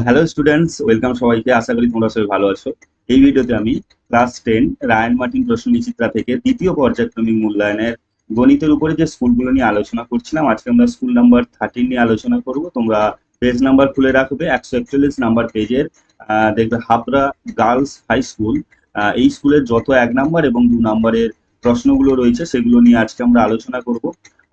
Hello students, welcome সবাইকে। আশা করি তোমরা সবাই ভালো আছো। এই ভিডিওতে আমি ক্লাস 10 রায়ান মার্টিন প্রশ্ন বিচিত্রা থেকে দ্বিতীয় পর্যায়ক্রমিক মূল্যায়নের গণিতের উপরে যে স্কুলগুলো নিয়ে আলোচনা করছিলাম, আজকে আমরা স্কুল নাম্বার 13 নিয়ে আলোচনা করব। তোমরা পেজ নাম্বার খুলে রাখবে, 141 নাম্বার পেজের দেখবে হাবড়া গার্লস হাই স্কুল। এই স্কুলের যত 1 নাম্বার এবং 2 নাম্বারের প্রশ্নগুলো রয়েছে সেগুলো নিয়ে আজকে আমরা আলোচনা করব।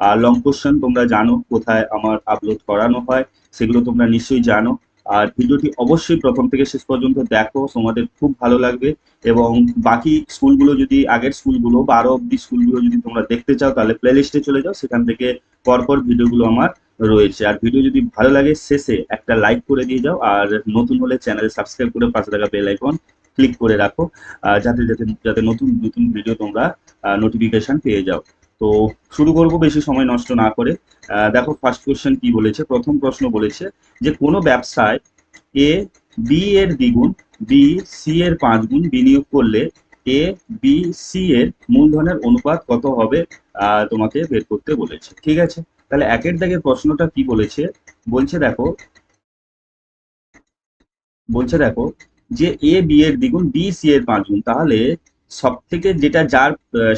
আর লং কোশ্চেন তোমরা জানো কোথায় আমার আপলোড করানো হয়, সেগুলো তোমরা নিশ্চয়ই জানো। আর ভিডিওটি অবশ্যই প্রথম থেকে শেষ পর্যন্ত দেখো, তোমাদের খুব ভালো লাগবে। এবং বাকি স্কুলগুলো যদি আগের স্কুলগুলো 12 অব্দি স্কুলগুলো যদি তোমরা দেখতে চাও তাহলে প্লে লিস্টে চলে যাও, সেখান থেকে পরপর ভিডিওগুলো আমার রয়েছে। আর ভিডিও যদি ভালো লাগে শেষে একটা লাইক করে দিয়ে যাও, আর নতুন হলে চ্যানেলে সাবস্ক্রাইব করে পাশে থাকা বেল আইকন ক্লিক করে রাখো, যাতে যাতে যাতে নতুন নতুন ভিডিও তোমরা নোটিফিকেশন পেয়ে যাও। তো শুরু করবো বেশি সময় নষ্ট না করে। দেখো ফার্স্ট কোশ্চেন কি বলেছে। প্রথম প্রশ্ন বলেছে যে কোনো ব্যবসায় এ বি এর দ্বিগুণ, বি সি এর 5 গুণ বিনিয়োগ করলে এ বি সি এর মূলধনের অনুপাত কত হবে, তোমাকে বের করতে বলেছে। ঠিক আছে, তাহলে একের দাগের প্রশ্নটা কি বলেছে। বলছে দেখো বলছে দেখো, যে এ বি এর দ্বিগুণ বি সি এর 5 গুণ, তাহলে সব থেকে যেটা যার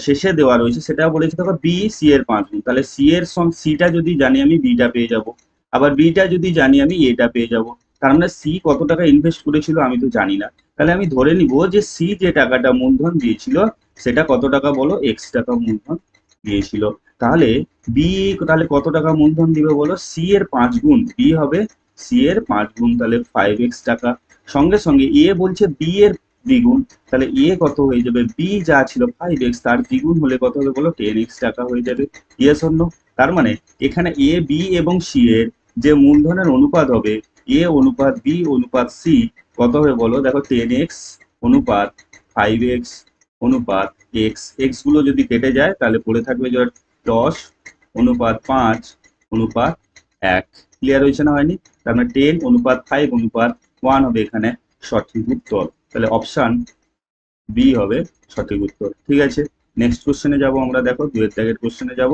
শেষে দেওয়া রয়েছে সেটা বলেছে দেখো বি সি এর 5 গুণ। তাহলে সি এর সঙ্গে সিটা যদি জানি আমি বিটা পেয়ে যাব, আবার বিটা যদি জানি আমি এটা পেয়ে যাব। তার মানে সি কত টাকা ইনভেস্ট করেছিল আমি তো জানি না, তাহলে আমি ধরে নিব যে সি যে টাকাটা মূলধন দিয়েছিল সেটা কত টাকা বলো, এক্স টাকা মূলধন দিয়েছিল। তাহলে বি তাহলে কত টাকা মূলধন দিবে বলো, সি এর 5 গুণ, বি হবে সি এর 5 গুণ, তাহলে 5x টাকা। সঙ্গে সঙ্গে এ বলছে বি এর দ্বিগুণ, তাহলে এ কত হয়ে যাবে, বি যা ছিল 5x তার দ্বিগুণ হলে কত হবে বলো, 10x টাকা হয়ে যাবে। Yes or no? তার মানে এখানে এ বি এবং সি এর যে মূলধনের অনুপাত হবে, এ অনুপাত বি অনুপাত সি কত হবে বলো, দেখো 10x অনুপাত 5x অনুপাত এক্স, এক্স গুলো যদি কেটে যায় তাহলে পড়ে থাকবে যে 10 অনুপাত 5 অনুপাত 1। ক্লিয়ার হয়েছে না হয়নি? তার মানে 10 অনুপাত 5 অনুপাত 1 হবে এখানে সঠিক উত্তর। তাহলে অপশন বি হবে সঠিক উত্তর। ঠিক আছে, নেক্সট কোশ্চেনে যাব আমরা। দেখো দুয়ের দাগের কোশ্চেনে যাব।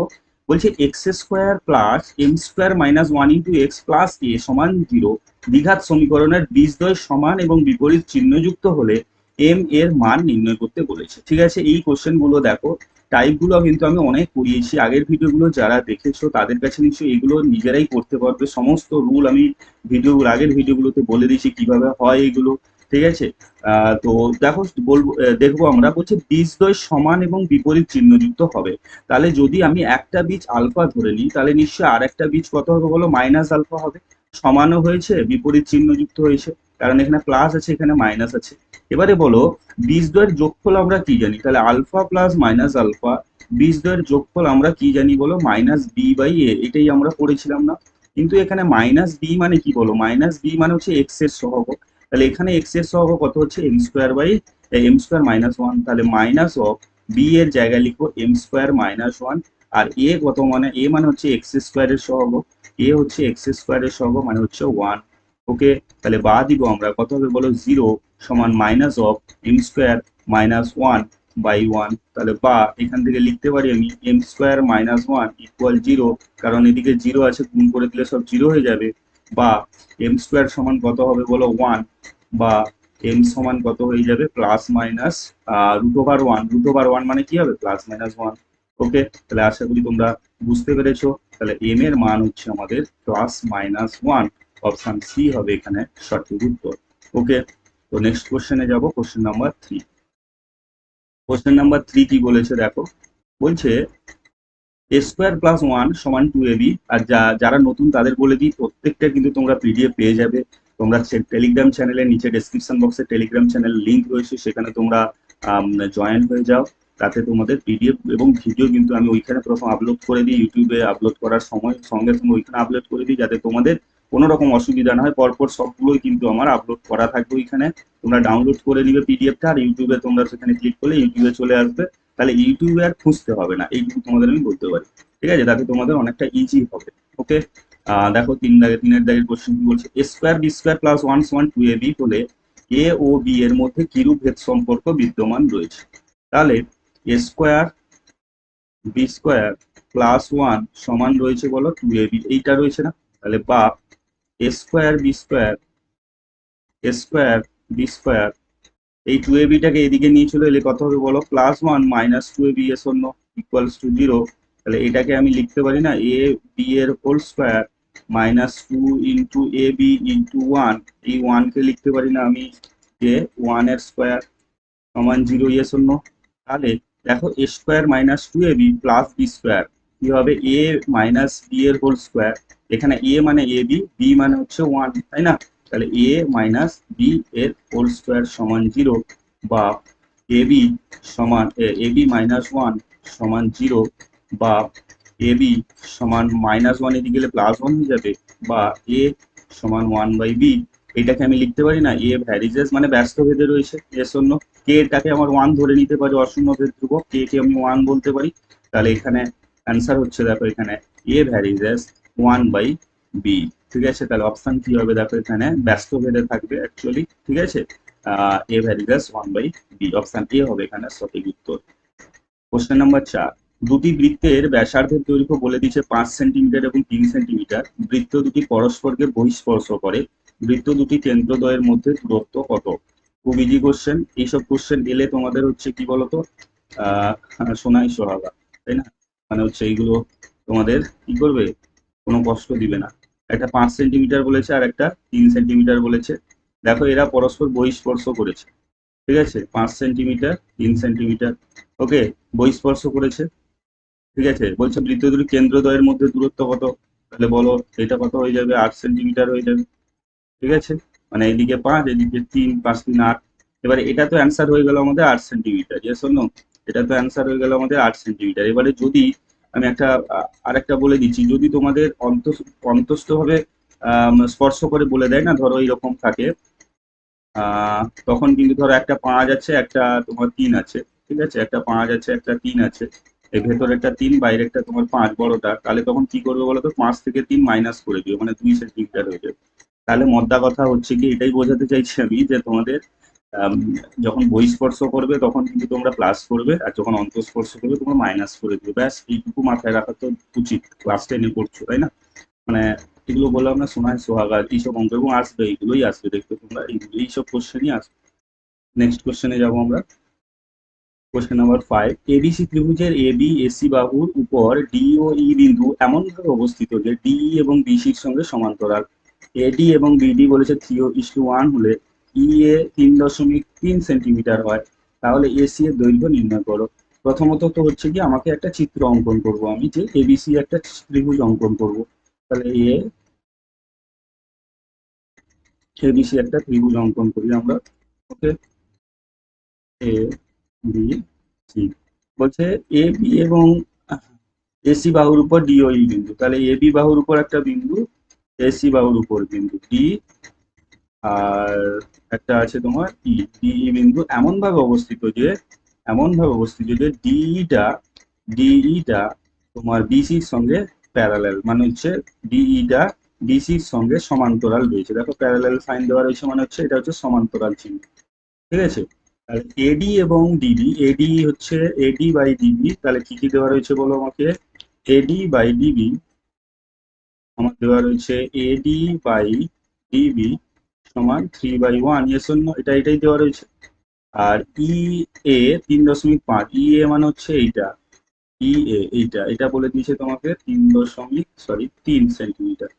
বলছে x square plus m square minus 1 into x plus a সমান 0 দ্বিঘাত সমীকরণের বীজদ্বয় সমান এবং বিপরীত চিহ্নযুক্ত হলে এম এর মান নির্ণয় করতে বলেছে। ঠিক আছে, এই কোশ্চেন গুলো দেখো, টাইপ গুলো কিন্তু আমি অনেক করিয়েছি, আগের ভিডিওগুলো যারা দেখেছো তাদের কাছে নিশ্চয়ই এগুলো নিজেরাই করতে পারবে। সমস্ত রুল আমি আগের ভিডিওগুলোতে বলে দিয়েছি কিভাবে হয় এগুলো। ঠিক আছে, তো দেখো বলবো, দেখবো আমরা। বলছে বীজদ্বয় সমান এবং বিপরীত চিহ্নযুক্ত হবে, তাহলে যদি আমি একটা বীজ আলফা ধরে নিই তাহলে নিশ্চয়ই আর একটা বীজ কত হবে বলো, মাইনাস আলফা হবে। সমানও হয়েছে, বিপরীত চিহ্নযুক্ত হয়েছে, কারণ এখানে প্লাস আছে এখানে মাইনাস আছে। এবারে বলো বীজদ্বয়ের যোগফল আমরা কি জানি, তাহলে আলফা প্লাস মাইনাস আলফা, বীজদ্বয়ের যোগফল আমরা কি জানি বলো, মাইনাস বি বাই এ, এটাই আমরা পড়েছিলাম না? কিন্তু এখানে মাইনাস বি মানে কি বলো, মাইনাস বি মানে হচ্ছে এক্স এর সহগ। তাহলে এখানে এক্স এর সহগ কত হচ্ছে, M square by M square minus 1। তাহলে মাইনাস অফ বি এর জায়গায় লিখবো এম স্কোয়ার মাইনাস 1। আর এ কত, মানে এ মানে হচ্ছে এক্স স্কোয়ারের সহগ, এ হচ্ছে এক্স স্কোয়ারের সহগ মানে হচ্ছে 1। ওকে, তাহলে বা দিব আমরা, কত হবে বলো, 0 সমান minus of M square minus 1 by 1। তাহলে বা এখান থেকে লিখতে পারি আমি এম স্কোয়ার মাইনাস 1 ইকুয়াল 0, কারণ এদিকে 0 আছে, গুণ করে দিলে সব 0 হয়ে যাবে। বা এম স্কোয়ার সমান কত হবে বলো, 1। বা এম সমান কত হয়ে যাবে, plus minus root over 1, root over 1 মানে কি হবে, প্লাস মাইনাস 1। ওকে, তাহলে আশা করি তোমরা বুঝতে পেরেছো। তাহলে এম এর মান হচ্ছে আমাদের প্লাস মাইনাস 1, অপশন সি হবে এখানে সঠিক উত্তর। ওকে, তো নেক্সট কোশ্চেনে যাব, কোশ্চেন নাম্বার 3। কোশ্চেন নাম্বার 3 কি বলেছে দেখো। বলছে এ স্কোয়ার প্লাস 1 সমান 2ab। আর যারা নতুন তাদের বলে দিই, প্রত্যেকটা কিন্তু তোমরা পিডিএফ পেয়ে যাবে। তোমরা টেলিগ্রাম চ্যানেলের নিচে ডেসক্রিপশন বক্সে টেলিগ্রাম চ্যানেল লিঙ্ক রয়েছে, সেখানে তোমরা জয়েন হয়ে যাও। তাতে তোমাদের পিডিএফ এবং ভিডিও কিন্তু আমি ওইখানে প্রথম আপলোড করে দিই, ইউটিউবে আপলোড করার সময় সঙ্গে সঙ্গে ওইখানে আপলোড করে দিই, যাতে তোমাদের কোনো রকম অসুবিধা না হয়। পরপর সবগুলোই কিন্তু আমার আপলোড করা থাকবে ওইখানে, তোমরা ডাউনলোড করে নিবে পিডিএফটা, আর ইউটিউবে তোমরা সেখানে ক্লিক করলে ইউটিউবে চলে আসবে। তাহলে ইউটিউবে আর খুঁজতে হবে না, এইটুকু তোমাদের আমি বলতে পারি। ঠিক আছে, তাতে তোমাদের অনেকটা ইজি হবে। ওকে, দেখো তিনের দাগের কোশ্চেন কি বলছে, এ স্কোয়ার বি স্কোয়ার প্লাস 1 সমান 2ab হলে এ ও বি এর মধ্যে কিরূপ ভেদ সম্পর্ক বিদ্যমান রয়েছে। তাহলে এ স্কোয়ার বি স্কোয়ার প্লাস 1 সমান রয়েছে বলো 2ab, এইটা রয়েছে না? তাহলে বা এ স্কোয়ার বি স্কোয়ার এ স্কোয়ার বি স্কোয়ার, এই টু এ বিটাকে এদিকে নিয়ে চলে এলে কত হবে বলো, +1 - 2ab এ শূন্য ইকুয়ালস টু 0। তাহলে এটাকে আমি লিখতে পারি না এ বি এর whole square -2 into A B into 1, এই 1 কে লিখতে পারি না আমি যে 1 এর স্কোয়ার সমান 0 ইয়ে শূন্য। তাহলে দেখো a square -2ab plus b square কি হবে, এ মাইনাস বি এর হোল স্কোয়ার, এখানে এ মানে এ বি, বি মানে হচ্ছে 1, তাই না? তাহলে এ মাইনাস বি এর হোল স্কোয়ার সমান 0, বা এ বি সমান এ বি -1 সমান 0, বা এ বি সমান -1 এদিকে গেলে +1 হয়ে যাবে, বা এ সমান 1/b। এটাকে আমি লিখতে পারি না এ ভ্যারিজেস মানে ব্যস্ত ভেদে রয়েছে এর শূন্য, কে এটাকে আমার 1 ধরে নিতে পারি, অশূন্য ভেদ ধ্রুবক কে কে আমি 1 বলতে পারি। তাহলে এখানে অ্যান্সার হচ্ছে দেখো এখানে এ ভ্যারিজেস 1/b। ঠিক আছে, তাহলে অপশন কি হবে দেখো, এখানে ব্যস্ত ভেদে থাকবে অ্যাকচুয়ালি। ঠিক আছে, এ ভ্যারিজেস 1/b, অপশন এ হবে এখানে সঠিক উত্তর। কোশ্চেন নাম্বার 4, দুটি বৃত্তের ব্যাসার্ধের দৈর্ঘ্য বলে দিচ্ছে 5 সেন্টিমিটার এবং 3 সেন্টিমিটার। বৃত্ত দুটি পরস্পরকে বহিঃস্পর্শ করে, বৃত্ত দুটি কেন্দ্রদ্বয়ের মধ্যে দূরত্ব কত? খুব ইজি কোশ্চেন, এইসব কোশ্চেন এলে তোমাদের হচ্ছে কি বলতো, আহ সোনাই সোহাগা, তাই না? মানে হচ্ছে এইগুলো তোমাদের কি করবে, কোনো কষ্ট দিবে না। একটা 5 সেন্টিমিটার বলেছে আর একটা 3 সেন্টিমিটার বলেছে। দেখো এরা পরস্পর বহিঃস্পর্শ করেছে, ঠিক আছে, 5 সেন্টিমিটার 3 সেন্টিমিটার, ওকে, বহিঃস্পর্শ করেছে। ঠিক আছে, বলছে বৃত্ত দুটি কেন্দ্রদ্বয়ের মধ্যে দূরত্ব কত, তাহলে বলো এটা কত হয়ে যাবে, 8 সেন্টিমিটার হয়ে যাবে। ঠিক আছে, মানে এদিকে 5 এদিকে 3, 5 3 8। এবারে এটা তো অ্যান্সার হয়ে গেল আমাদের 8 সেন্টিমিটার, ইয়েস অর নো? এটা তো অ্যান্সার হয়ে গেল আমাদের 8 সেন্টিমিটার। এবারে যদি আমি একটা আরেকটা বলে দিচ্ছি, যদি তোমাদের অন্তস্থ ভাবে স্পর্শ করে বলে দেয় না, ধরো এইরকম থাকে, তখন কিন্তু ধরো একটা 5 আছে একটা তোমার 3 আছে, ঠিক আছে, একটা 5 আছে একটা 3 আছে, এই ভেতরেরটা 3 বাইরেরটা তোমার 5 বড়টা, তাহলে তখন কি করবে বলো তো, 5 থেকে 3 মাইনাস করে দিও, মানে 2 সেন্টিমিটার হয়ে যাবে। তাহলে মদ্দা কথা হচ্ছে কি, এটাই বোঝাতে চাইছি আমি যে তোমাদের আম, যখন বহিঃস্পর্শ করবে তখন কিন্তু তোমরা প্লাস করবে, আর যখন অন্তঃস্পর্শ করবে তোমরা মাইনাস করে দিবে, ব্যাস এইটুকু মাথায় রাখা তো উচিত, ক্লাস 10-এ পড়ছো তাই না? মানে এগুলো বললাম না, সোনায় সোহাগা, এইসব অঙ্ক এবং আসবে, এইগুলোই আসবে, দেখবে তোমরা এইসব কোশ্চেনই আসবে। নেক্সট কোশ্চেনে যাবো আমরা। কোশ্চেন নাম্বার 5, এবিসি ত্রিভুজের এ বি এসি বাহুর উপর ডি ও ই বিন্দু এমন ভাবে অবস্থিত যে ডি এবং বিসির সঙ্গে সমান্তরাল। এডি এবং বিডি বলেছে 3:1 হলে ই এ 3.3 সেন্টিমিটার হয়, তাহলে এসি এর দৈর্ঘ্য নির্ণয় করো। প্রথমত তো হচ্ছে কি, আমাকে একটা চিত্র অঙ্কন করব, আমি যে এবিসি একটা ত্রিভুজ অঙ্কন করব। তাহলে এবিসি একটা ত্রিভুজ অঙ্কন করি আমরা, ওকে, এ বি সি। বলছে এ বি এবং এসি বাহুর উপর ডিওই বিন্দু, তাহলে এ বি বাহুর উপর একটা বিন্দু, এসি বাহুর উপর বিন্দু ডি, আর একটা আছে তোমার ই, ডিই বিন্দু এমন ভাবে অবস্থিত যে ডিইটা তোমার বিসির সঙ্গে প্যারালাল, মানে হচ্ছে ডিইটা বিসির সঙ্গে সমান্তরাল রয়েছে। দেখো প্যারালাল সাইন দেওয়া রয়েছে, মানে হচ্ছে এটা হচ্ছে সমান্তরাল চিহ্ন। ঠিক আছে, আর এডি এবং ডিবি, এডি হচ্ছে এডি বাই ডিবি, তাহলে কি কি দেওয়া রয়েছে বলো আমাকে, এডি বাই ডিবি আমার দেওয়া রয়েছে এডি বাই ডিবি সমান 3/1, ইয়েস অর নো, এটাই দেওয়া রয়েছে। আর ই এ 3.5, ই এ মানে হচ্ছে এইটা, ই এ এটা বলে দিয়েছে তোমাকে 3.3 সেন্টিমিটার।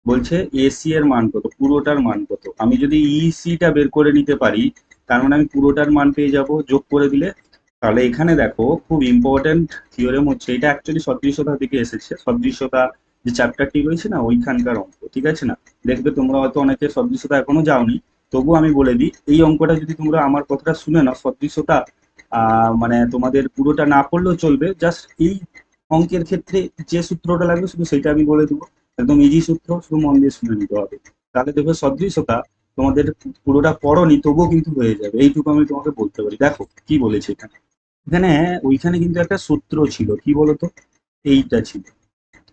বলছে এসি এর মান কত, পুরোটার মান কত। আমি যদি ইসিটা বের করে নিতে পারি, তার মানে আমি পুরোটার মান পেয়ে যাব যোগ করে দিলে। তাহলে এখানে দেখো খুব ইম্পর্টেন্ট থিওরেম হচ্ছে এটা, অ্যাকচুয়ালি সদৃশতা থেকে এসেছে, সদৃশতা যে চ্যাপ্টারটি রয়েছে না ওইখানকার অঙ্ক, ঠিক আছে না? দেখবে তোমরা হয়তো অনেকে সদৃশতা এখনো যাওনি, তবুও আমি বলে দিই, এই অঙ্কটা যদি তোমরা আমার কথাটা শুনে নাও, সদৃশতা মানে তোমাদের পুরোটা না পড়লেও চলবে, জাস্ট এই অঙ্কের ক্ষেত্রে যে সূত্রটা লাগবে শুধু সেটা আমি বলে দেবো, একদম ইজি সূত্র, শুধু মন দিয়ে শুনে নিতে হবে। তাহলে দেখবে সদৃশতা তোমাদের পুরোটা পড়োনি তবুও কিন্তু হয়ে যাবে, এইটুকু আমি তোমাকে বলতে পারি। দেখো কি বলেছে এখানে, এখানে ওইখানে কিন্তু একটা সূত্র ছিল, কি বলতো, এইটা ছিল,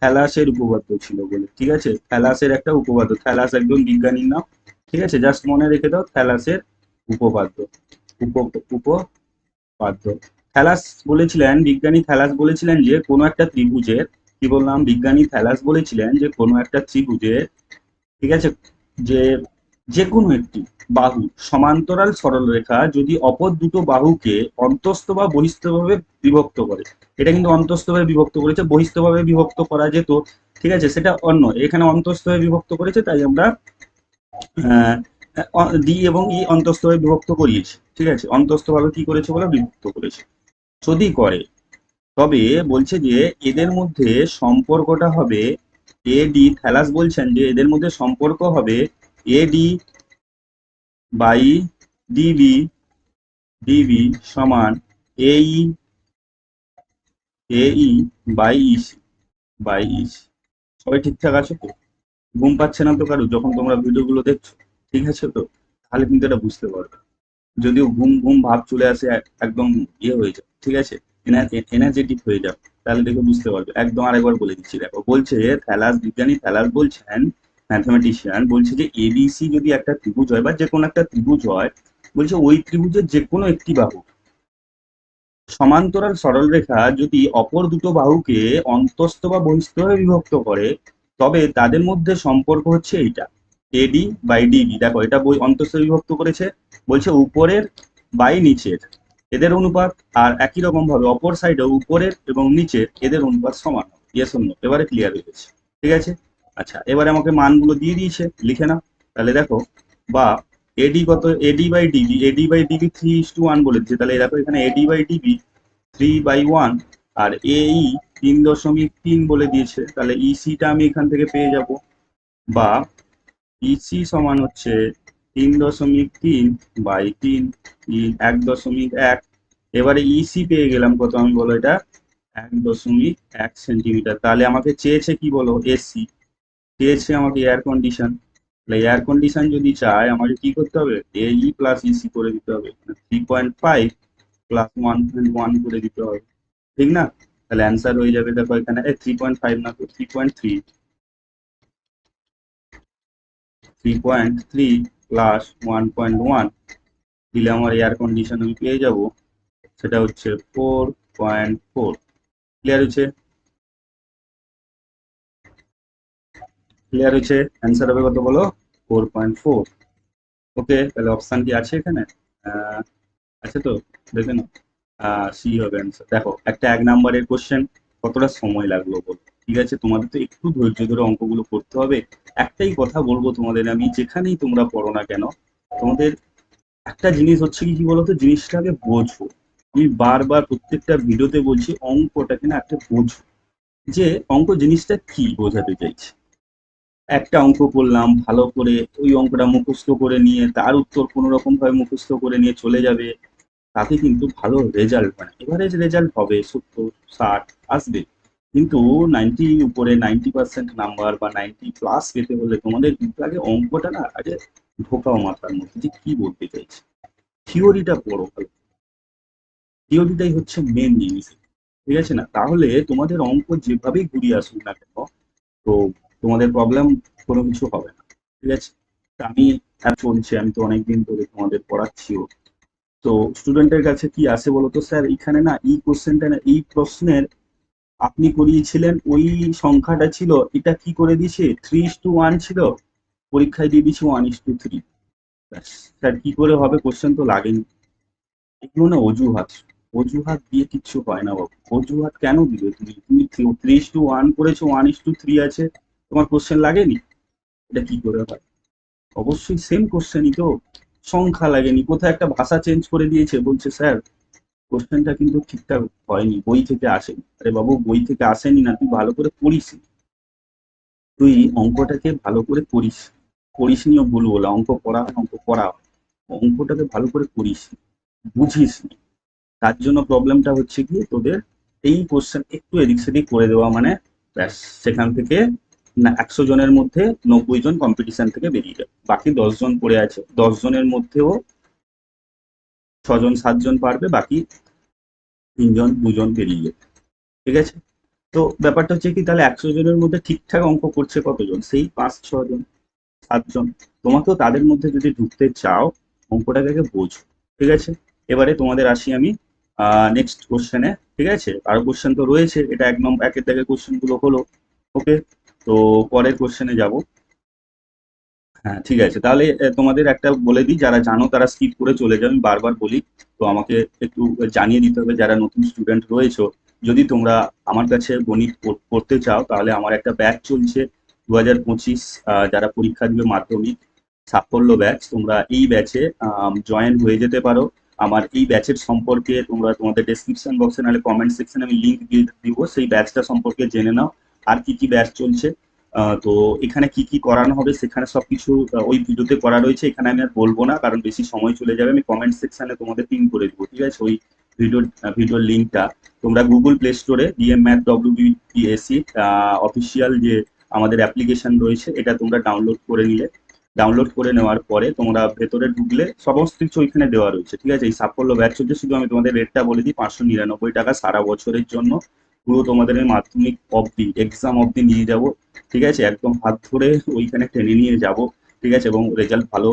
থ্যালাসের উপপাদ্য ছিল বলে, ঠিক আছে, থ্যালাসের একটা উপপাদ্য, থ্যালাস একদম বিজ্ঞানীর নাম, ঠিক আছে, জাস্ট মনে রেখে দাও থ্যালাসের উপপাদ্য, উপপাদ্য। থ্যালাস বলেছিলেন, বিজ্ঞানী থ্যালাস বলেছিলেন যে কোনো একটা ত্রিভুজের, কি বললাম, বিজ্ঞানী থ্যালাস বলেছিলেন যে কোনো একটা ত্রিভুজের, ঠিক আছে, যে যে কোনো একটি বাহু সমান্তরাল সরলরেখা যদি অপর দুটো বাহুকে অন্তস্থ বা বহিস্থভাবে বিভক্ত করে, এটা কিন্তু অন্তস্থভাবে বিভক্ত করেছে, বহিস্থভাবে বিভক্ত করা যেত, ঠিক আছে, সেটা অন্য, এখানে অন্তস্থভাবে বিভক্ত করেছে তাই আমরা ডি এবং ই অন্তস্থভাবে বিভক্ত করিয়েছি, ঠিক আছে, অন্তস্থভাবে কি করেছে বলে বিভক্ত করেছে। যদি করে তবে বলছে যে এদের মধ্যে সম্পর্কটা হবে এডি, থ্যালাস বলছেন যে এদের মধ্যে সম্পর্ক হবে এডি বাই ডিবি, ডিবি সমান এই এই বাই ইসি, বাই ইসি। সবাই ঠিকঠাক আছে তো? ঘুম পাচ্ছে না তো কারো যখন তোমরা ভিডিওগুলো দেখছো? ঠিক আছে তো? তাহলে কিন্তু এটা বুঝতে পারবে। যদিও ঘুম ঘুম ভাব চলে আসে, একদম ইয়ে হয়ে যায়, ঠিক আছে, এনার্জেটিক হয়ে যাও, তাহলে দেখে বুঝতে পারবে। একদম আরেকবার বলে দিচ্ছি, দেখো বলছে থ্যালাস, বিজ্ঞানী থ্যালাস বলছেন, ম্যাথমেটিশিয়ান বলছে যে এবিসি যদি একটা ত্রিভুজ হয় বা যে কোনো একটা ত্রিভুজ হয়, বলছে ওই ত্রিভুজের যে কোনো একটি বাহু সমান্তরাল সরলরেখা যদি অপর দুটো বাহুকে অন্তস্থ বা বহিস্থভাবে বিভক্ত করে, তবে তাদের মধ্যে সম্পর্ক হচ্ছে এইটা, এডি বাই ডিবি। দেখো এটা বই অন্তস্থ বিভক্ত করেছে, বলছে উপরের বাই নিচের এদের অনুপাত, আর একই রকম ভাবে অপর সাইডে উপরের এবং নিচের এদের অনুপাত সমান। Yes or no? এবারে ক্লিয়ার হয়ে গেছে, ঠিক আছে। আচ্ছা, এবারে আমাকে মানগুলো দিয়ে দিয়েছে, লিখে নাও তাহলে। দেখো, বা এডি কত, AD by DB, AD by DB 3:1 বলে দিচ্ছে, তাহলে দেখো এখানে এডি বাই ডিবি 3/1, আর এই 3.3 বলে দিয়েছে, তাহলে ইসিটা আমি এখান থেকে পেয়ে যাব, বা ইসি সমান হচ্ছে 3.3/3, 1.1। এবারে ইসি পেয়ে গেলাম কত, আমি বলো এটা 1.1 সেন্টিমিটার। তাহলে আমাকে চেয়েছে কি বলো, এসি চেয়েছে আমাকে এয়ার কন্ডিশন। তাহলে এয়ার কন্ডিশন যদি চায় আমাকে কি করতে হবে, এই প্লাস ইসি করে দিতে হবে, 3.5 প্লাস 1.1 করে দিতে হবে, ঠিক না? তাহলে অ্যান্সার হয়ে যাবে, দেখো এখানে 3.5 না তো 3.3, 3.3 প্লাস 1.1 দিলে আমার এয়ার কন্ডিশন আমি পেয়ে যাব, সেটা হচ্ছে 4.4। ক্লিয়ার হচ্ছে? ক্লিয়ার হচ্ছে? অ্যান্সার হবে কত বলো, 4.4। ওকে, তাহলে অপশান কি আছে এখানে? আহ, আছে তো? দেখে নাও, সি হবে অ্যান্সার। দেখো একটা 1 নাম্বারের কোশ্চেন কতটা সময় লাগলো বলো, ঠিক আছে, তোমাদের তো একটু ধৈর্য ধরে অঙ্কগুলো করতে হবে। একটাই কথা বলবো তোমাদের, আমি যেখানেই তোমরা পড়ো না কেন, তোমাদের একটা জিনিস হচ্ছে কি, কি বলতো, জিনিসটাকে বোঝো। আমি বারবার প্রত্যেকটা ভিডিওতে বলছি, অঙ্কটাকে না একটা বোঝো, যে অঙ্ক জিনিসটা কি বোঝাতে চাইছে। একটা অঙ্ক করলাম ভালো করে, ওই অঙ্কটা মুখস্থ করে নিয়ে তার উত্তর কোনো রকম ভাবে মুখস্থ করে নিয়ে চলে যাবে, তাতে কিন্তু ভালো রেজাল্ট হয় না। এভারেজ রেজাল্ট হবে 70, 60 আসবে, কিন্তু 90 উপরে 90% নাম্বার বা 90+ পেতে হলে তোমাদের কিন্তু আগে অঙ্কটা না আগে ঢোকাও মাথার মধ্যে, যে কি বলতে চাইছে। থিওরিটা পড়ো ভালো, থিওরিটাই হচ্ছে মেন জিনিস, ঠিক আছে না? তাহলে তোমাদের অঙ্ক যেভাবেই ঘুরিয়ে আসুক না কেন, তো তোমাদের প্রবলেম কোনো কিছু হবে না, ঠিক আছে। তা আমি চলছে, আমি তো অনেকদিন ধরে তোমাদের পড়াচ্ছিও। তো স্টুডেন্টের কাছে কি আসে বলো তো, স্যার এখানে না এই কোশ্চেনটা না, এই প্রশ্নের আপনি করিয়েছিলেন ওই সংখ্যাটা ছিল, এটা কি করে দিয়েছে 3:1 ছিল, পরীক্ষায় দিয়ে দিয়েছে 1:3। স্যার কি করে হবে, কোশ্চেন তো লাগেনি। এগুলো না অজুহাত, অজুহাত দিয়ে কিচ্ছু হয় না বাবু। অজুহাত কেন দিবে, তুমি তুমি 3:1 করেছো, 1:3 আছে, তোমার কোশ্চেন লাগেনি? এটা কি করে হয়? অবশ্যই সেম কোশ্চেনই তো, সংখ্যা লাগেনি, কোথায় একটা ভাষা চেঞ্জ করে দিয়েছে, বলছে স্যার কোশ্চেনটা কিন্তু ঠিকঠাক হয়নি, বই থেকে আসেনি। আরে বাবু, বই থেকে আসেনি না, তুই ভালো করে পড়িস, তুই অঙ্কটাকে ভালো করে করিস, করিস নিও ভুল বলে, অঙ্ক পড়া হয়, অঙ্ক করা হয়, অঙ্কটাকে ভালো করে করিস, বুঝিস নি। তার জন্য প্রবলেমটা হচ্ছে কি তোদের, এই কোশ্চেন একটু এদিক সেদিক করে দেওয়া মানে ব্যাস, সেখান থেকে না 100 জনের মধ্যে 90 জন কম্পিটিশন থেকে বেরিয়ে যাবে, বাকি 10 জন পড়ে আছে, 10 জনের মধ্যেও 6 জন 7 জন পারবে, বাকি 3 জন 2 জন বেরিয়ে যাবে, ঠিক আছে। তো ব্যাপারটা হচ্ছে কি, তাহলে 100 জনের মধ্যে ঠিকঠাক অঙ্ক করছে কতজন, সেই 5-6 জন 7 জন। তোমাকেও তাদের মধ্যে যদি ঢুকতে চাও, অঙ্কটাকে আগে বোঝো, ঠিক আছে। এবারে তোমাদের আসি আমি নেক্সট কোশ্চেনে, ঠিক আছে, আরো কোশ্চেন তো রয়েছে, এটা 1 নম্বর 1-এর দাগের কোশ্চেন গুলো হলো। ওকে, তো পরের কোশ্চেনে যাব। হ্যাঁ ঠিক আছে, তাহলে তোমাদের একটা বলে দিই, যারা জানো তারা স্কিপ করে চলে যাবে, আমি বারবার বলি। তো আমাকে একটু জানিয়ে দিতে হবে যারা নতুন স্টুডেন্ট রয়েছো। যদি তোমরা আমার কাছে গণিত পড়তে চাও তাহলে আমার একটা ব্যাচ চলছে 2025, যারা পরীক্ষা দিবে মাধ্যমিক সাফল্য ব্যাচ, তোমরা এই ব্যাচে জয়েন হয়ে যেতে পারো। আমার এই ব্যাচের সম্পর্কে তোমরা তোমাদের ডেসক্রিপশন বক্সে নাহলে কমেন্ট সেকশনে আমি লিঙ্ক দিয়ে দিব, সেই ব্যাচটা সম্পর্কে জেনে নাও। আর কি কি ব্যাচ চলছে, তো এখানে কি কি করানো হবে সেখানে সবকিছু ওই ভিডিওতে করা রয়েছে, এখানে আমি আর বলবো না কারণ বেশি সময় চলে যাবে। আমি কমেন্ট সেকশনে তোমাদের পিন করে দিব, ঠিক আছে? ওই ভিডিওর লিঙ্কটা তোমরা গুগল প্লে স্টোরে ডিএম ম্যাথ ডব্লিউবিপিএসসি অফিসিয়াল যে আমাদের অ্যাপ্লিকেশন রয়েছে এটা তোমরা ডাউনলোড করে নিলে, ডাউনলোড করে নেওয়ার পরে তোমরা ভেতরে ঢুকলে সমস্ত কিছু ওইখানে দেওয়া রয়েছে, ঠিক আছে? এই সাফল্য ব্যাচ চলছে, শুধু আমি তোমাদের রেটটা বলে দিই, 599 টাকা সারা বছরের জন্য। পুরো তোমাদের আমি মাধ্যমিক অবধি এক্সাম অবধি নিয়ে যাব, ঠিক আছে? একদম হাত ধরে ওইখানে টেনে নিয়ে যাব, ঠিক আছে? এবং রেজাল্ট ভালো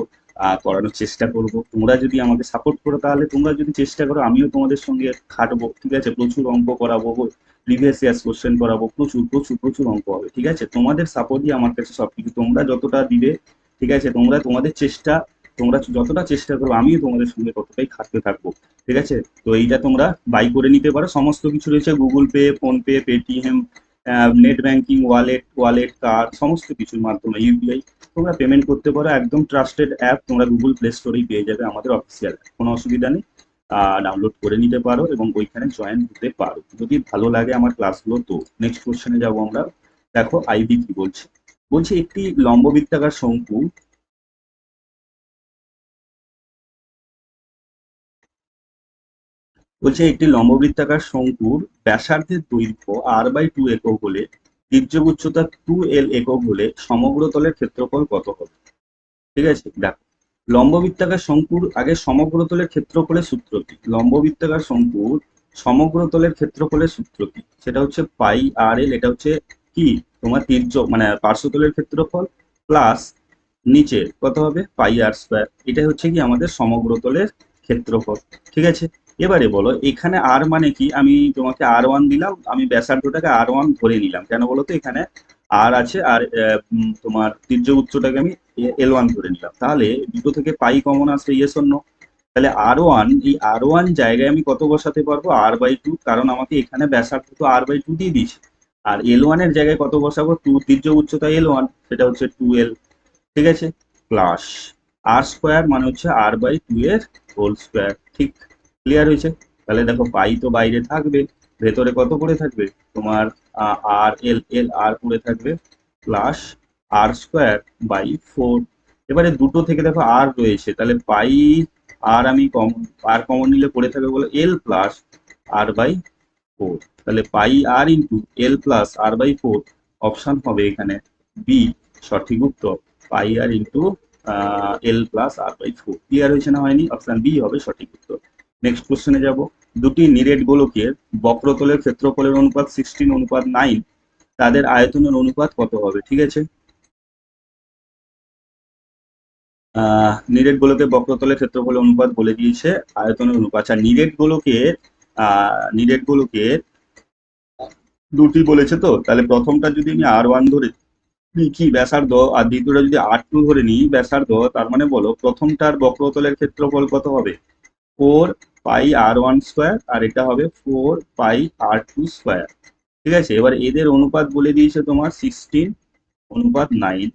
করানোর চেষ্টা করব। তোমরা যদি আমাকে সাপোর্ট করো, তাহলে তোমরা যদি চেষ্টা করো আমিও তোমাদের সঙ্গে খাটবো, ঠিক আছে? প্রচুর অঙ্ক করাবো, প্রিভিয়াস ইয়ার্স কোশ্চেন করাবো, প্রচুর প্রচুর প্রচুর অঙ্ক হবে, ঠিক আছে? তোমাদের সাপোর্টই আমার কাছে সবকিছু, তোমরা যতটা দিবে, ঠিক আছে? তোমরা তোমাদের চেষ্টা, তোমরা যতটা চেষ্টা করো আমিও তোমাদের সঙ্গে ততটাই খাটতে থাকবো, ঠিক আছে? তো এইটা তোমরা বাই করে নিতে পারো, সমস্ত কিছু রয়েছে Google pay, PhonePe, Paytm, net banking, wallet card, সমস্ত কিছুর মাধ্যমে ইউপিআই তোমরা পেমেন্ট করতে পারো। একদম ট্রাস্টেড অ্যাপ, তোমরা গুগল প্লে স্টোরেই পেয়ে যাবে আমাদের অফিসিয়াল, কোনো অসুবিধা নেই। ডাউনলোড করে নিতে পারো এবং ওইখানে জয়েন হতে পারো যদি ভালো লাগে আমার ক্লাসগুলো। তো নেক্সট কোশ্চেনে যাবো আমরা। দেখো আইবি কি বলছে। বলছে একটি লম্ববৃত্তাকার শঙ্কু, বলছে একটি লম্ববৃত্তাকার শঙ্কুর ব্যাসার্ধের দৈর্ঘ্য r/2 একক হলে, তির্যক উচ্চতা 2l একক হলে সমগ্র তলের ক্ষেত্রফল কত হবে? ঠিক আছে, দেখো লম্ববৃত্তাকার শঙ্কুর আগে সমগ্র তলের ক্ষেত্রফলের সূত্র কি? লম্ববৃত্তাকার শঙ্কুর সমগ্র তলের ক্ষেত্রফলের সূত্র কি? সেটা হচ্ছে পাই আর এল। এটা হচ্ছে কি তোমার তির্যক মানে পার্শ্বতলের ক্ষেত্রফল প্লাস নিচে কত হবে পাই আর স্কোয়ার। এটাই হচ্ছে কি আমাদের সমগ্র তলের ক্ষেত্রফল, ঠিক আছে? এবারে বলো এখানে আর মানে কি, আমি তোমাকে R1 দিলাম, আমি ব্যাসার্ধটাকে R1 ধরে নিলাম, কেন বলো তো? এখানে আর আছে আর তোমার তির্যক উচ্চটাকে আমি L1 ধরে নিলাম, তাহলে দুটো থেকে পাই কমন আসবে, ইয়েস অর নো? তাহলে R1, এই R1 জায়গায় আমি কত বসাতে পারবো? r/2, কারণ আমাকে এখানে ব্যাসার্ধ তো r/2 দিয়ে দিয়েছে। আর L1 এর জায়গায় কত বসাবো? 2, তির্যক উচ্চতা L1, সেটা হচ্ছে 2l, ঠিক আছে? প্লাস আর স্কোয়ার মানে হচ্ছে r/2 এর হোল স্কোয়ার, ঠিক? ক্লিয়ার হয়েছে? তাহলে দেখো পাই তো বাইরে থাকবে, ভেতরে কত করে থাকবে তোমার? আর পড়ে থাকবে প্লাস আর স্কোয়ার বাই 4। এবারে দুটো থেকে দেখো আর রয়েছে, তাহলে পাই আর আমি কমন নিলে পড়ে থাকবে বলে এল প্লাস r/4। তাহলে পাই আর into L plus r/4, option হবে এখানে বি সঠিক উত্তর, পাই আর into L plus r/4। Clear হয়েছে না হয়নি? অপশন বি হবে সঠিক উত্তর। নেক্সট কোশ্চেনে যাব। দুটি নিরেট গোলকের বক্রতলের ক্ষেত্রফলের অনুপাত 16:9, তাদের আয়তনের অনুপাত কত হবে? ঠিক আছে, নিরেট গোলকের বক্রতলের ক্ষেত্রফলের অনুপাত বলে দিয়েছে, আয়তনের অনুপাত। আচ্ছা, নিরেট গোলকের দুটি বলেছে, তো তাহলে প্রথমটা যদি আমি R1 ধরে কি ব্যাসার্ধ, আর দ্বিতীয়টা যদি R2 ধরে নিই ব্যাসার্ধ, তার মানে বলো প্রথমটার বক্রতলের ক্ষেত্রফল কত হবে? 4 পাই r1 স্কোয়ার, আর এটা হবে 4 পাই r2 স্কোয়ার, ঠিক আছে? এবার এদের অনুপাত বলে দিয়েছে তোমার 16:9।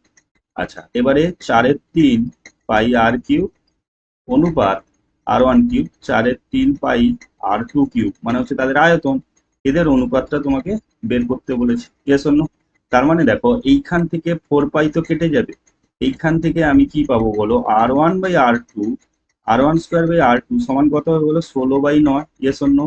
আচ্ছা, এবারে 4/3 পাই r কিউব অনুপাত r1 কিউব, 4/3 পাই r2 কিউব মানে হচ্ছে তাদের আয়তন। এদের অনুপাতটা তোমাকে বের করতে বলেছে, ইয়েস অর নো? তার মানে দেখো এইখান থেকে 4 পাই তো কেটে যাবে, এইখান থেকে আমি কি পাবো বলো? r1/r2, r1 স্কোয়ার/r2 সমান কত হবে বলো? 16/9, ইয়েস অর নো?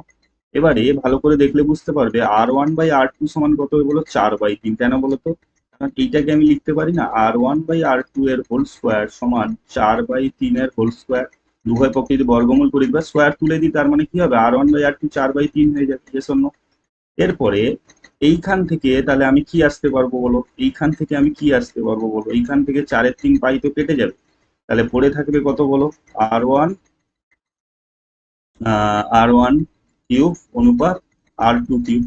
এবারে ভালো করে দেখলে বুঝতে পারবে r1/r2 সমান কত হবে বলো? 4/3। কেন বলো তো? কারণ এইটাকে আমি লিখতে পারি না r1/r2 এর হোল স্কোয়ার সমান 4/3 এর হোল স্কোয়ার। উভয় পক্ষে যদি বর্গমূল করি বা স্কোয়ার তুলে দিই, তার মানে কি হবে? r1/r2 4/3 হয়ে যাবে, ইয়েস অর নো? এরপরে এইখান থেকে তাহলে আমি কি আসতে পারবো বলো? এইখান থেকে আমি কি আসতে পারবো বলো? এইখান থেকে 4/3 পাই তো কেটে যাবে, তাহলে পড়ে থাকবে কত বলো? r1, r1 কিউব অনুপাত r2 কিউব।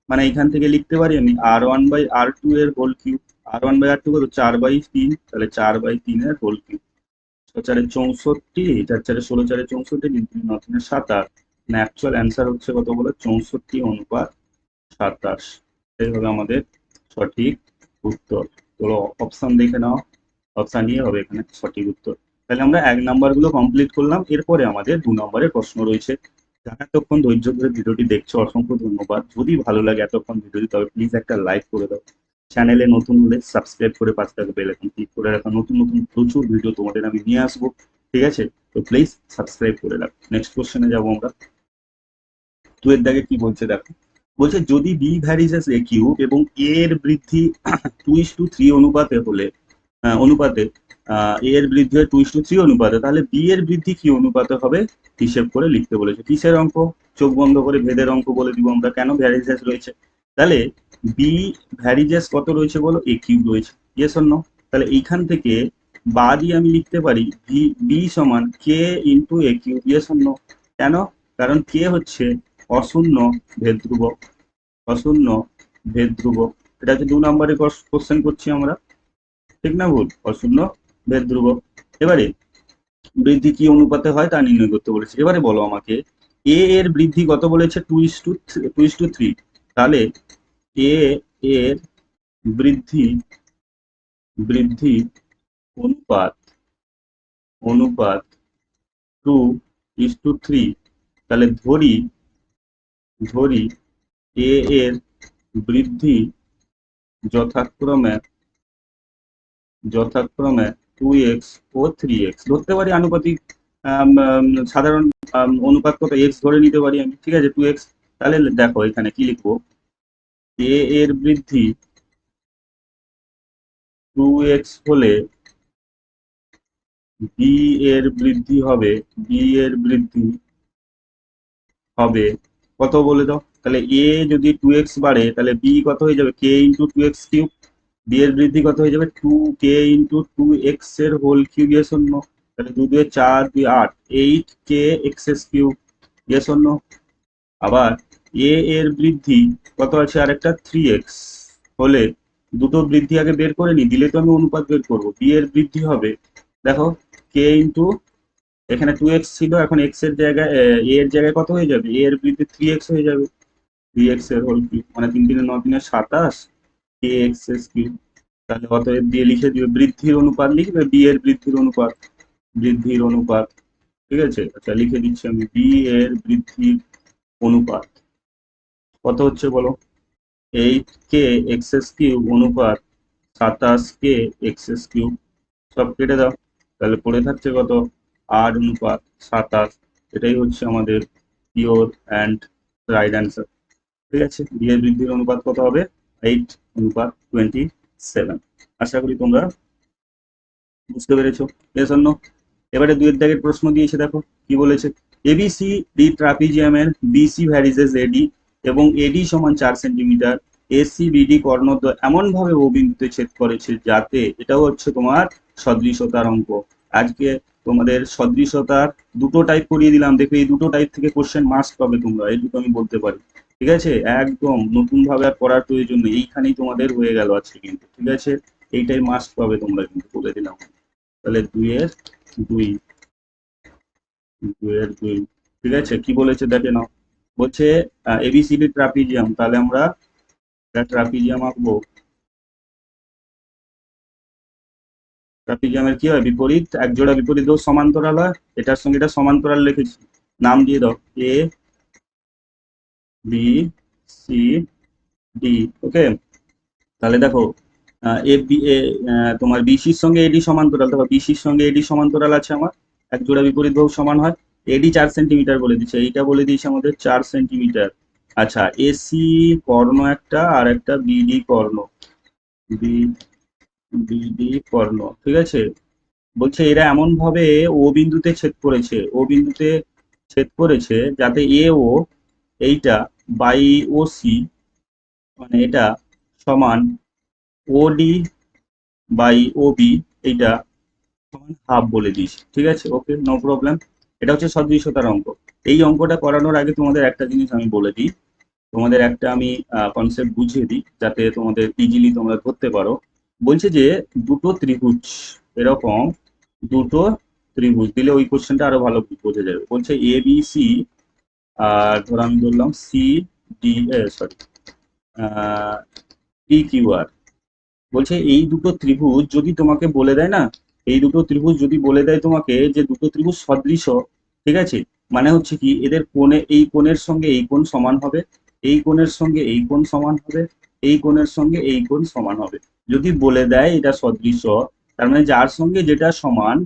মানে এখান থেকে লিখতে পারি আমি r1/r2 এর হোল কিউব, R1/R2 কত 4/3, তাহলে 4/3 হোল কিউব। 4 64, 4 16, 4 64, 3 9 27। অ্যাকচুয়াল অ্যান্সার হচ্ছে কত বলে 64:27। এই হলো আমাদের সঠিক উত্তর। চলো অপশন দেখে নাও, অপশন নিয়ে হবে এখানে সঠিক উত্তর। তাহলে আমরা 1 নাম্বার গুলো কমপ্লিট করলাম। এরপরে আমাদের 2 নম্বরের প্রশ্ন রয়েছে। যারা এতক্ষণ ধৈর্য ধরে ভিডিওটি দেখছো অসংখ্য ধন্যবাদ। যদি ভালো লাগে এতক্ষণ ভিডিওটি, তবে প্লিজ একটা লাইক করে দাও। চ্যানেলে নতুন হলে সাবস্ক্রাইব করে পাশে থাকা বেল আইকন ক্লিক করে রাখা। নতুন নতুন প্রচুর ভিডিও তোমাদের আমি নিয়ে আসবো, ঠিক আছে? তো প্লিজ সাবস্ক্রাইব করে রাখো। নেক্সট কোশ্চেনে যাবো আমরা। 2 এর দাগে কি বলছে দেখো। বলছে যদি B varies as A cube এবং এ এর বৃদ্ধি 2:3 অনুপাতে হলে, অনুপাতে এ এর বৃদ্ধি হয় 2:3 অনুপাতে, তাহলে বি এর বৃদ্ধি কি অনুপাতে হবে হিসেব করে লিখতে বলেছে। কিসের অঙ্ক? চোখ বন্ধ করে ভেদের অঙ্ক বলে দিব আমরা। কেন ভ্যারিজেস রয়েছে? তাহলে বি ভ্যারিজেস কত রয়েছে বলো? এ কিউব রয়েছে। Yes or no? তাহলে এইখান থেকে বা দিয়ে আমি লিখতে পারি বি সমান k into a cube. Yes or no? কেন? কারণ কে হচ্ছে অশূন্য ভেদ ধ্রুবক। অশূন্য ভেদ ধ্রুবক। এটা হচ্ছে 2 নম্বরের কোশ্চেন করছি আমরা, ঠিক না ভুল? অশূন্য ভেদ ধ্রুবক। এবারে বৃদ্ধি কি অনুপাতে হয় তা নির্ণয় করতে বলেছে। এবারে বলো আমাকে, এ এর বৃদ্ধি কত বলেছে? 2:3। তাহলে এ এর বৃদ্ধি বৃদ্ধি অনুপাত অনুপাত 2:3। তাহলে ধরি ধরি এ এর বৃদ্ধি যথাক্রমে যথাক্রমে 2x ও 3x ধরতে পারি। আনুপাতিক সাধারণ অনুপাত কত x ধরে নিতে পারি আমি, ঠিক আছে? 2x। তাহলে দেখো এখানে কি লিখবো, a এর বৃদ্ধি 2x হলে b এর বৃদ্ধি হবে কত বলে দাও। তাহলে a যদি 2x বাড়ে তাহলে b কত হয়ে যাবে? k into 2x cube. b এর বৃদ্ধি কত হয়ে যাবে? 2k ইন্টু 2x এর whole cube. Yes or no? তাহলে 2 2 4, 2 8, 8k x cube. Yes or no? আবার a এর বৃদ্ধি কত আছে? আরেকটা 3x হলে, দুটো বৃদ্ধি আগে বের করে নি, দিলে তো আমি অনুপাত বের করবো। b এর বৃদ্ধি হবে, দেখো, k ইন্টু, এখানে 2x ছিল, এখন x এর জায়গায় a এর জায়গায় কত হয়ে যাবে? a এর বৃদ্ধি 3x হয়ে যাবে। 3x এর হোল কিউব মানে 3 3 9 3 27 k x কিউব। তাহলে অতএব দিয়ে লিখে দিবে বৃদ্ধির অনুপাত, লিখবে বি এর বৃদ্ধির অনুপাত। ঠিক আছে? আচ্ছা লিখে দিচ্ছি আমি, বি এর বৃদ্ধির অনুপাত কত হচ্ছে বলো? 8k x কিউব অনুপাত 27k x কিউব। সব কেটে দাও, তাহলে পড়ে থাকছে কত? 8:27। এটাই হচ্ছে আমাদের পিওর অ্যান্ড রাইট অ্যান্সার। ঠিক আছে? বি এর বৃদ্ধির অনুপাত কত হবে? 8:27। আশা করি তোমরা বুঝতে পেরেছো। এর জন্য এবারে 2 এর দাগের প্রশ্ন দিয়েছে, দেখো কি বলেছে। এবিসি ডি ট্রাপিজিয়ামের বিসি ভ্যারিজেস এডি এবং এডি সমান 4 সেন্টিমিটার। এসি বিডি কর্ণদ্বয় এমন ভাবে ও বিন্দুতে ছেদ করেছে যাতে, এটাও হচ্ছে তোমার সদৃশতার অঙ্ক। আজকে তোমাদের সদৃশতার দুটো টাইপ করিয়ে দিলাম। দেখো এই দুটো টাইপ থেকে কোশ্চেন মাস্ট পাবে তোমরা, এই দুটো আমি বলতে পারি। ঠিক আছে? একদম নতুন ভাবে আর পড়ার প্রয়োজন নেই, এইখানেই তোমাদের হয়ে গেল আজকে কিন্তু। ঠিক আছে? এইটাই মাস্ট পাবে তোমরা, কিন্তু বলে দিলাম। তাহলে 2 এর 2। ঠিক আছে? কি বলেছে দেখে নাও। বলছে এবিসিডি ট্রাপিজিয়াম, তাহলে আমরা ট্রাপিজিয়াম আঁকবো। ট্রাপিজিয়ামের কি হয়? বিপরীত, এক জোড়া বিপরীত বাহু সমান্তরাল হয়। এটার সঙ্গে এটা সমান্তরাল লিখেছি, নাম দিয়ে দাও এ বি সি ডি। ওকে? তাহলে দেখো এ বি এ তোমার বিসির সঙ্গে এডি সমান্তরাল। দেখো বিসির সঙ্গে এডি সমান্তরাল আছে আমার, এক জোড়া বিপরীত বাহু সমান হয়। এডি 4 সেন্টিমিটার বলে দিচ্ছে, এইটা বলে দিয়েছে আমাদের 4 সেন্টিমিটার। আচ্ছা এসি কর্ণ একটা আর একটা বিডি কর্ণ, বি বিডি কর্ণ। ঠিক আছে? বলছে এরা এমন ভাবে ও বিন্দুতে ছেদ করেছে যাতে এ ও এইটা বাই ও সি, মানে এটা সমান ওডি বাই ও বি, এইটা সমান হাফ বলে দিস। ঠিক আছে? ওকে, নো প্রবলেম। এটা হচ্ছে সদৃশতার অঙ্ক। এই অঙ্কটা করানোর আগে তোমাদের একটা জিনিস আমি বলে দিই, তোমাদের একটা আমি কনসেপ্ট বুঝিয়ে দিই যাতে তোমাদের ইজিলি তোমরা ধরতে পারো। বলছে যে দুটো ত্রিভুজ, এরকম দুটো ত্রিভুজ দিলে ওই কোশ্চেনটা আরো ভালো বোঝা যাবে। বলছে এ বি সি, আর ধর আমি বললাম C D, sorry, P Q R. বলছে এই দুটো ত্রিভুজ যদি তোমাকে বলে দেয় না, এই দুটো ত্রিভুজ যদি বলে দেয় তোমাকে যে দুটো ত্রিভুজ সদৃশ, ঠিক আছে, মানে হচ্ছে কি এদের কোণে, এই কোণের সঙ্গে এই কোণ সমান হবে, এই কোণের সঙ্গে এই কোণ সমান হবে, এই কোণের সঙ্গে এই কোণ সমান হবে, যদি বলে দেয় এটা সদৃশ, তার মানে যার সঙ্গে যেটা সমান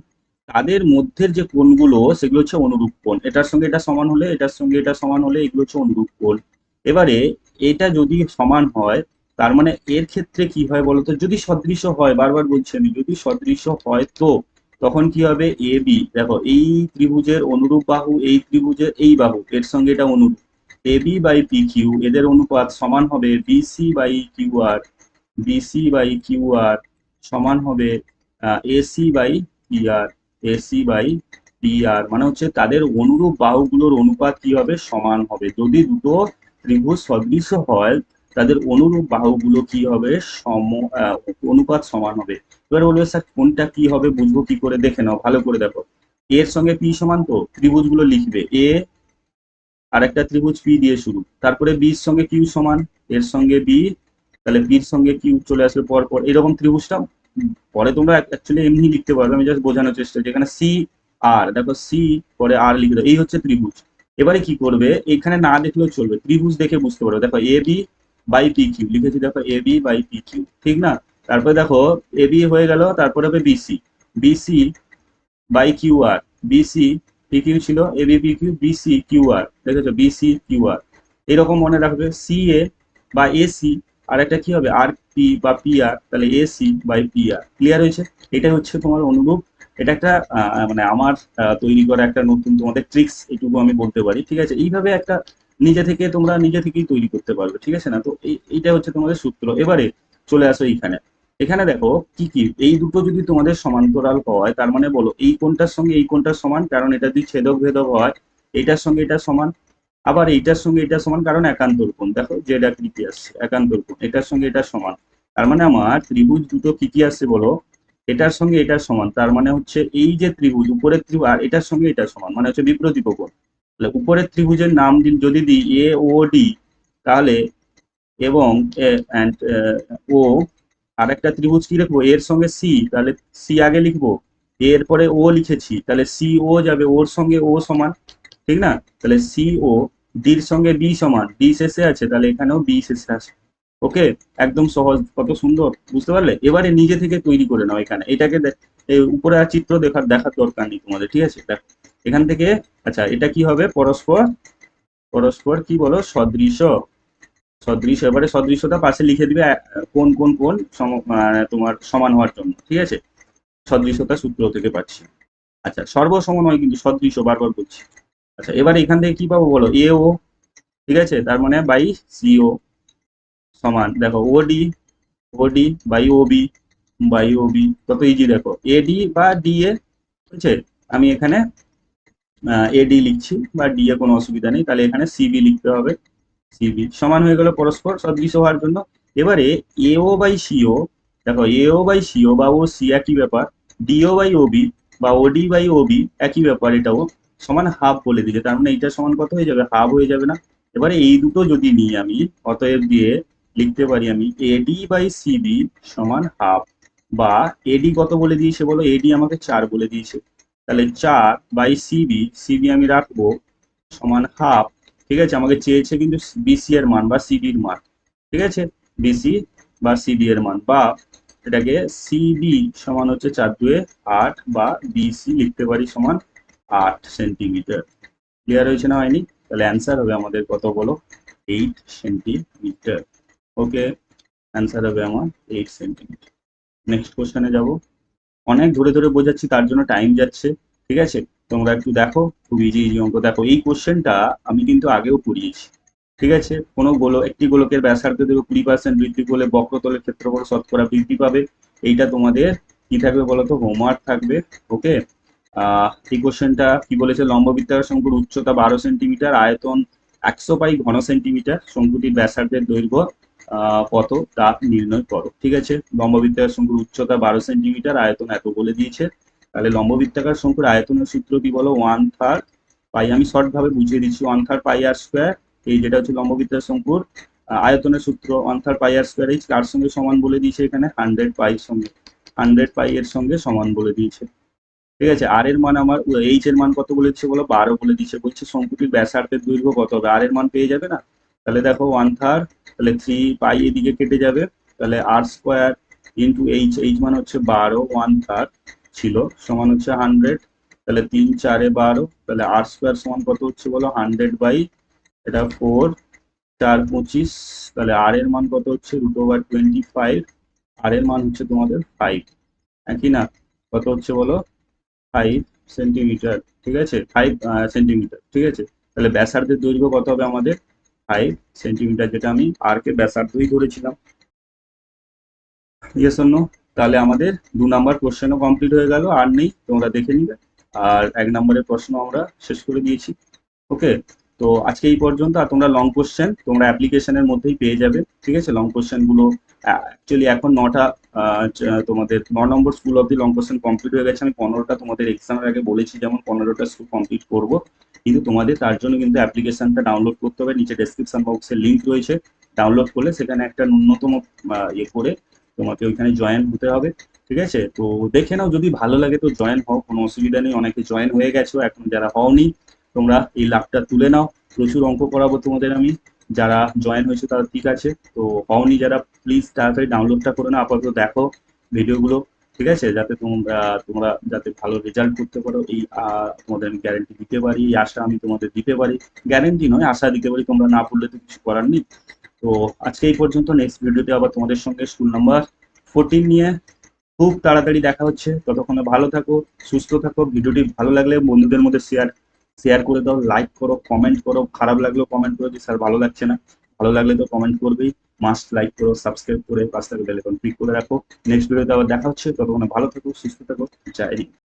তাদের মধ্যের যে কোণগুলো সেগুলো হচ্ছে অনুরূপ কোণ। এটার সঙ্গে এটা সমান হলে, এটার সঙ্গে এটা সমান হলে এগুলো হচ্ছে অনুরূপ কোণ। এবারে এটা যদি সমান হয়, তার মানে এর ক্ষেত্রে কি হয় বলতো, যদি সদৃশ হয়, বারবার বলছি আমি, যদি সদৃশ হয় তো তখন কি হবে, এ বি, দেখো এই ত্রিভুজের অনুরূপ বাহু, এই ত্রিভুজের এই বাহু, এর সঙ্গে এটা অনুরূপ, A B by P Q, এদের অনুপাত সমান হবে BC by Q R, BC by Q R সমান হবে AC by P R, AC by P R, মানে হচ্ছে তাদের অনুরূপ বাহুগুলোর অনুপাত কি হবে, সমান হবে। যদি দুটো ত্রিভুজ সদৃশ হয় তাদের অনুরূপ বাহুগুলো কি হবে, সম অনুপাত সমান হবে। এবার বলবে স্যার কোনটা কি হবে বুঝবো কি করে, দেখে নাও ভালো করে দেখো। এর সঙ্গে পি সমান, তো ত্রিভুজগুলো লিখবে এ, আর একটা ত্রিভুজ পি দিয়ে শুরু, তারপরে বির সঙ্গে কিউ সমান, এর সঙ্গে বি, তাহলে বির সঙ্গে কিউ চলে আসবে পর পর, এরকম ত্রিভুজটা পরে তোমরা অ্যাকচুয়ালি এমনি লিখতে পারবে, আমি জাস্ট বোঝানোর চেষ্টা, যেখানে সি আর, দেখো সি পরে আর লিখে দাও, এই হচ্ছে ত্রিভুজ। এবারে কি করবে, এখানে না দেখলেও চলবে, ত্রিভুজ দেখে বুঝতে পারবে, দেখো এ বি বাই পি কিউ লিখেছি, দেখো এ বি বাই পি কিউ, ঠিক না? তারপরে দেখো এ বি হয়ে গেল, তারপরে হবে BC, BC by Q R, BC, P Q ছিল A B P Q, BC Q R, দেখেছো বিসি কিউ আর, এরকম মনে রাখবে। সি এ বা এসি, আর একটা কি হবে আর পি বা পি আর, তাহলে AC by P R, clear হয়েছে? এটা হচ্ছে তোমার অনুরূপ। এটা একটা মানে আমার তৈরি করা একটা নতুন তোমাদের ট্রিক্স, এটুকু আমি বলতে পারি, ঠিক আছে? এইভাবে একটা নিজে থেকে তোমরা নিজে থেকেই তৈরি করতে পারবে, ঠিক আছে না? তো এইটা হচ্ছে তোমাদের সূত্র। এবারে চলে আসো এইখানে, এখানে দেখো কি কি, এই দুটো যদি তোমাদের সমান্তরাল হয় তার মানে বলো এই কোণটার সঙ্গে এই কোণটার সমান, কারণ এটা যদি ছেদক ভেদক হয় এইটার সঙ্গে এটা সমান, আবার এইটার সঙ্গে এটা সমান কারণ একান্তর কোণ, দেখো জেড আকৃতি আসছে একান্তর কোণ, এটার সঙ্গে এটা সমান, তার মানে আমার ত্রিভুজ দুটো কি কি আসছে বলো, এটার সঙ্গে এটার সমান, তার মানে হচ্ছে এই যে ত্রিভুজ উপরের ত্রিভুজ আর এটার সঙ্গে এটা সমান, মানে হচ্ছে বিপ্রতীপ কোণ। তাহলে উপরের ত্রিভুজের নাম যদি দিই এ ও ডি, তাহলে এবং ও, আর একটা ত্রিভুজ কি লিখবো এর সঙ্গে সি, তাহলে সি আগে লিখবো, এরপরে ও লিখেছি, তাহলে সি ও যাবে, ওর সঙ্গে ও সমান, ঠিক না? তাহলে সি ও, ডির সঙ্গে বি সমান, ডি শেষে আছে তাহলে এখানেও বি শেষে আছে। ওকে, একদম সহজ, কত সুন্দর, বুঝতে পারলে? এবারে নিজে থেকে তৈরি করে নাও, এখানে এটাকে এই উপরে আর চিত্র দেখার দেখার দরকার নেই তোমাদের, ঠিক আছে? দেখো এখান থেকে, আচ্ছা এটা কি হবে, পরস্পর, পরস্পর কি বলো, সদৃশ, সদৃশ, এবারে সদৃশতা পাশে লিখে দিবে কোন কোন কোন তোমার সমান হওয়ার জন্য, ঠিক আছে? সদৃশতা সূত্র থেকে পাচ্ছি। আচ্ছা সর্বসমান হয় কিন্তু সদৃশ, বারবার বলছি। আচ্ছা এবারে এখান থেকে কি পাবো বলো, এ ও, ঠিক আছে, তার মানে বাই সিও সমান, দেখো ওডি, ওডি বাই ওবি, বাই ওবি, কত ইজি দেখো, এডি বা ডি এ, ঠিক আছে? আমি এখানে এডি লিখছি বা ডি এ, কোনো অসুবিধা নেই, তাহলে এখানে সিবি লিখতে হবে, সিবি সমান হয়ে গেল পরস্পর সদৃশ হওয়ার জন্য। এবারে এও বাই সিও, দেখো এও বাই সিও বা ও সি একই ব্যাপার, ডিও বাই ওবি বা ওডি বাই ওবি একই ব্যাপার, এটাও সমান হাফ বলে দিলে, তার মানে এইটা সমান কত হয়ে যাবে, হাফ হয়ে যাবে না? এবারে এই দুটো যদি নিই আমি, অতএব দিয়ে লিখতে পারি আমি এডি বাই সিবি সমান হাফ, বা এডি কত বলে দিয়েছে বলো, এডি আমাকে 4 বলে দিয়েছে, তাহলে 4 বাই সিবি, সিবি আমি রাখবো সমান হাফ, ঠিক আছে? আমাকে চেয়েছে কিন্তু বিসি এর মান বা সিডি এর মান, ঠিক আছে? বিসি বা সিডি এর মান, বা এটাকে সিবি সমান হচ্ছে 4 দুয়ে 8, বা বিসি লিখতে পারি সমান 8 সেন্টিমিটার। ক্লিয়ার হয়েছে না হয়নি? তাহলে অ্যান্সার হবে আমাদের কত বলো, 8 সেন্টিমিটার। ওকে, অ্যান্সার হবে আমার 8 সেন্টিমিটার। নেক্সট কোশ্চেনে যাব। অনেক ধরে ধরে বোঝাচ্ছি তার জন্য টাইম যাচ্ছে, ঠিক আছে? তোমরা একটু দেখো, খুব ইজি ইজি অঙ্ক। দেখো এই কোশ্চেনটা আমি কিন্তু আগেও পড়িয়েছি, ঠিক আছে? কোনো একটি গোলকের ব্যাসার্ধ দেবে 20% বৃদ্ধি করলে বক্রতলের ক্ষেত্রফল শতকরা বৃদ্ধি পাবে। এইটা তোমাদের কি থাকবে বলতো, হোমওয়ার্ক থাকবে। ওকে, এই কোশ্চেনটা কি বলেছে, লম্ববৃত্তাকার শঙ্কুর উচ্চতা 12 সেন্টিমিটার, আয়তন 100 পাই ঘন সেন্টিমিটার, শঙ্কুটির ব্যাসার্ধের দৈর্ঘ্য কত তা নির্ণয় করো। ঠিক আছে, লম্ববৃত্তাকার শঙ্কুর উচ্চতা 12 সেন্টিমিটার, আয়তন এত বলে দিয়েছে। তাহলে লম্ববৃত্তাকার শঙ্কুর আয়তনের সূত্র কি বলো, 1/3 পাই। আমি শর্ট ভাবে বুঝিয়ে দিচ্ছি, 1/3 পাই আর স্কোয়ার। এই যেটা হচ্ছে লম্ববৃত্তাকার শঙ্কুর আয়তনের সূত্র 1/3 পাই আর স্কোয়ার, এই কার সঙ্গে সমান বলে দিয়েছে এখানে, 100 পাই সঙ্গে, 100 পাই এর সঙ্গে সমান বলে দিয়েছে। ঠিক আছে, আর এর মান আমার, এইচ এর মান কত বলেছে বলো, 12 বলে দিচ্ছে। বলছে শঙ্কুটির ব্যাসার্ধের দৈর্ঘ্য কত হবে, আর এর মান পেয়ে যাবে না। তাহলে দেখো 1/3, তাহলে 3 পাই এদিকে কেটে যাবে, তাহলে আর স্কোয়ার ইন্টু এইচ, এইচ মান হচ্ছে 12, 1/3 ছিল সমান হচ্ছে 100। তাহলে 3 4 12, তাহলে আর স্কোয়ার সমান কত হচ্ছে বলো, 100 বাই এটা 4, 4 25, তাহলে আর এর মান কত হচ্ছে √25, আর এর মান হচ্ছে তোমাদের 5, একই না, কত হচ্ছে বলো, 5 সেন্টিমিটার। ঠিক আছে, 5 সেন্টিমিটার। ঠিক আছে, তাহলে ব্যাসার্ধের দৈর্ঘ্য কত হবে আমাদের, 5 সেন্টিমিটার, যেটা আমি আর কে ব্যাসার্ধই ধরেছিলাম। Yes or no? তাহলে আমাদের 2 নাম্বার কোশ্চেনও কমপ্লিট হয়ে গেল, আর নেই, তোমরা দেখে নিবে। আর 1 নাম্বারের প্রশ্ন আমরা শেষ করে দিয়েছি। ওকে, তো আজকে এই পর্যন্ত। আর তোমরা লং কোশ্চেন তোমরা অ্যাপ্লিকেশনের মধ্যেই পেয়ে যাবে। ঠিক আছে, লং কোশ্চেন গুলো অ্যাকচুয়ালি এখন 9টা, তোমাদের 9 নম্বর school of the long question complete হয়ে গেছে। আমি 15টা তোমাদের এক্সামের আগে বলেছি, যেমন 15টা স্কুল কমপ্লিট করব, কিন্তু তোমাদের তার জন্য কিন্তু অ্যাপ্লিকেশনটা ডাউনলোড করতে হবে। নিচে ডেসক্রিপশন বক্সে লিঙ্ক রয়েছে, ডাউনলোড করলে সেখানে একটা ন্যূনতম ইয়ে করে তোমাকে ওইখানে জয়েন হতে হবে। ঠিক আছে, তো দেখে নাও, যদি ভালো লাগে তো জয়েন হও, কোনো অসুবিধা নেই। অনেকে জয়েন হয়ে গেছো, এখন যারা হওনি তোমরা এই লাভটা তুলে নাও। প্রচুর অঙ্ক করাবো তোমাদের আমি। যারা জয়েন হয়েছে তারা ঠিক আছে, তো হওনি যারা প্লিজ তাড়াতাড়ি ডাউনলোডটা করে নাও, আপাতত দেখো ভিডিওগুলো। ঠিক আছে, যাতে তোমরা তোমরা যাতে ভালো রেজাল্ট করতে পারো, এই তোমাদের আমি গ্যারেন্টি দিতে পারি, এই আশা আমি তোমাদের দিতে পারি। গ্যারেন্টি নয়, আশা দিতে পারি। তোমরা না পড়লে তো কিছু করার নেই। তো আজকে এই পর্যন্ত, নেক্সট ভিডিওতে আবার তোমাদের সঙ্গে স্কুল নাম্বার 14 নিয়ে খুব তাড়াতাড়ি দেখা হচ্ছে। ততক্ষণে ভালো থাকো, সুস্থ থাকো। ভিডিওটি ভালো লাগলে বন্ধুদের মধ্যে শেয়ার শেয়ার করে দাও, লাইক করো, কমেন্ট করো। খারাপ লাগলেও কমেন্ট করো যে স্যার ভালো লাগছে না, ভালো লাগলে তো কমেন্ট করবেই। মাস্ট লাইক করো, সাবস্ক্রাইব করে পাশে বেল আইকন ক্লিক করে রাখো। নেক্সট ভিডিওতে আবার দেখা হচ্ছে, ততক্ষণে ভালো থাকো, সুস্থ থাকো। জয় হিন্দ।